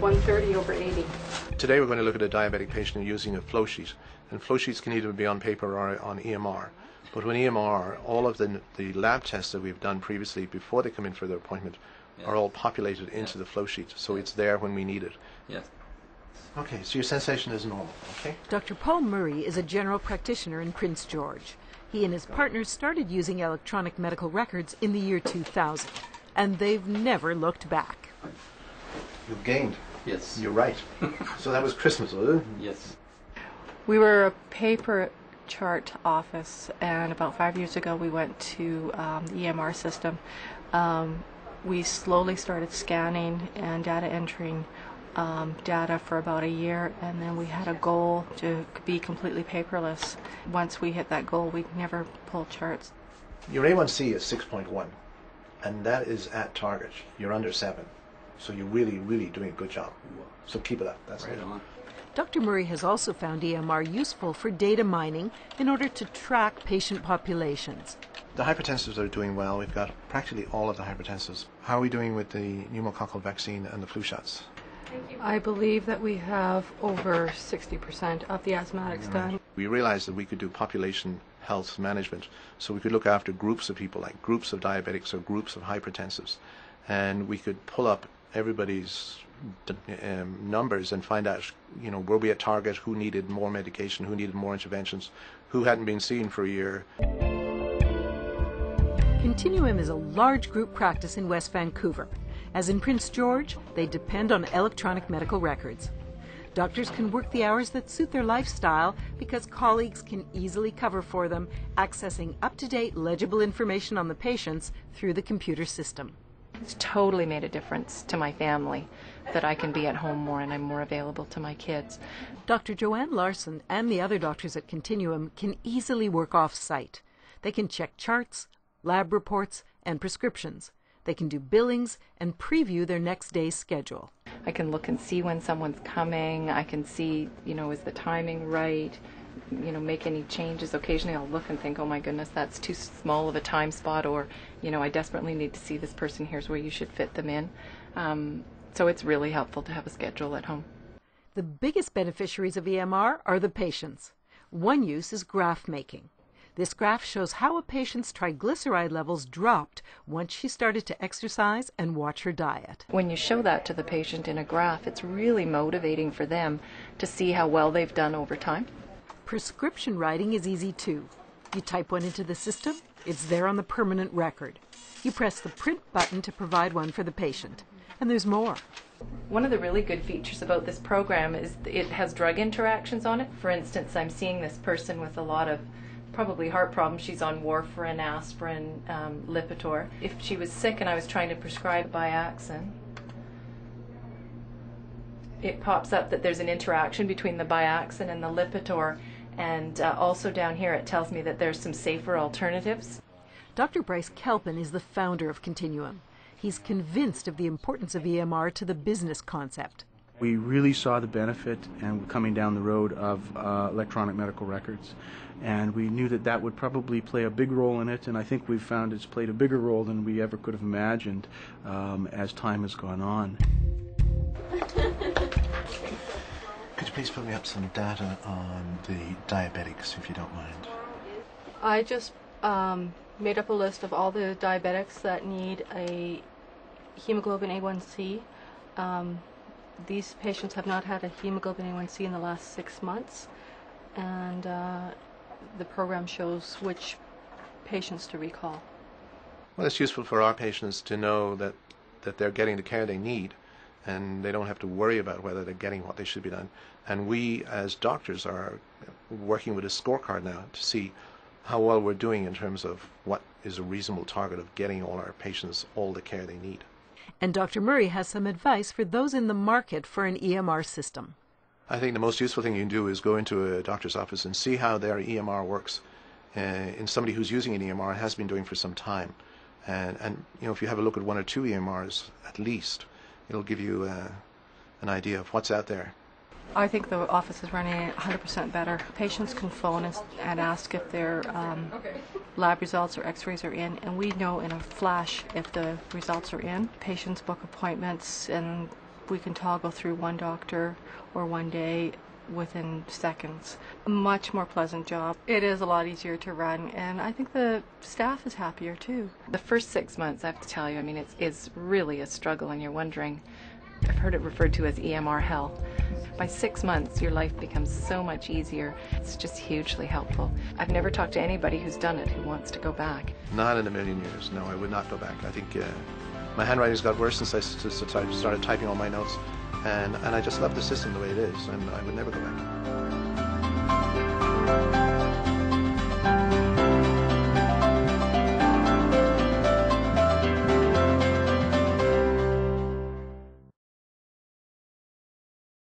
130/80. Today we're going to look at a diabetic patient using a flow sheet. And flow sheets can either be on paper or on EMR. But when EMR, all of the lab tests that we've done previously before they come in for their appointment are all populated into the flow sheet. So it's there when we need it. Yes. Okay, so your sensation is normal, okay? Dr. Paul Murray is a general practitioner in Prince George. He and his partners started using electronic medical records in the year 2000, and they've never looked back. You've gained. Yes. You're right. So that was Christmas, was it? Yes. We were a paper chart office, and about 5 years ago we went to the EMR system. We slowly started scanning and data entering data for about a year, and then we had a goal to be completely paperless. Once we hit that goal, we'd never pull charts. Your A1C is 6.1, and that is at target. You're under 7. So you're really, really doing a good job. So keep it up. That's Right it. on. Dr. Murray has also found EMR useful for data mining in order to track patient populations. The hypertensives are doing well. We've got practically all of the hypertensives. How are we doing with the pneumococcal vaccine and the flu shots? I believe that we have over 60% of the asthmatics done. We realized that we could do population health management, so we could look after groups of people, like groups of diabetics or groups of hypertensives, and we could pull up everybody's numbers and find out, were we at target, who needed more medication, who needed more interventions, who hadn't been seen for a year. Continuum is a large group practice in West Vancouver. As in Prince George, they depend on electronic medical records. Doctors can work the hours that suit their lifestyle because colleagues can easily cover for them, accessing up-to-date legible information on the patients through the computer system. It's totally made a difference to my family that I can be at home more and I'm more available to my kids. Dr. Joanne Larson and the other doctors at Continuum can easily work off-site. They can check charts, lab reports, and prescriptions. They can do billings and preview their next day's schedule. I can look and see when someone's coming. I can see, is the timing right? Make any changes. Occasionally I'll look and think, oh my goodness, that's too small of a time spot, or, I desperately need to see this person. Here's where you should fit them in. So it's really helpful to have a schedule at home. The biggest beneficiaries of EMR are the patients. One use is graph making. This graph shows how a patient's triglyceride levels dropped once she started to exercise and watch her diet. When you show that to the patient in a graph, it's really motivating for them to see how well they've done over time. Prescription writing is easy too. You type one into the system, it's there on the permanent record. You press the print button to provide one for the patient. And there's more. One of the really good features about this program is it has drug interactions on it. For instance, I'm seeing this person with a lot of probably heart problems. She's on warfarin, aspirin, Lipitor. If she was sick and I was trying to prescribe Biaxin, it pops up that there's an interaction between the Biaxin and the Lipitor, and also down here it tells me that there's some safer alternatives. Dr. Bryce Kelpin is the founder of Continuum. He's convinced of the importance of EMR to the business concept. We really saw the benefit and we're coming down the road of electronic medical records, and we knew that that would probably play a big role in it, and I think we've found it's played a bigger role than we ever could have imagined as time has gone on. Could you please put me up some data on the diabetics, if you don't mind? I just made up a list of all the diabetics that need a hemoglobin A1C. These patients have not had a hemoglobin A1C in the last 6 months, and the program shows which patients to recall. Well, it's useful for our patients to know that they're getting the care they need, and they don't have to worry about whether they're getting what they should be done. And we, as doctors, are working with a scorecard now to see how well we're doing in terms of what is a reasonable target of getting all our patients all the care they need. And Dr. Murray has some advice for those in the market for an EMR system. I think the most useful thing you can do is go into a doctor's office and see how their EMR works in somebody who's using an EMR and has been doing for some time. And if you have a look at 1 or 2 EMRs at least, it'll give you an idea of what's out there. I think the office is running 100% better. Patients can phone and ask if their lab results or x-rays are in, and we know in a flash if the results are in. Patients book appointments, and We can toggle through one doctor or one day within seconds. A much more pleasant job. It is a lot easier to run, and I think the staff is happier too. The first 6 months, I have to tell you, I mean, it's really a struggle, and you're wondering, I've heard it referred to as EMR hell. By 6 months, your life becomes so much easier. It's just hugely helpful. I've never talked to anybody who's done it who wants to go back. Not in a million years. No, I would not go back. I think my handwriting's got worse since I started typing all my notes, and I just love the system the way it is, and I would never go back.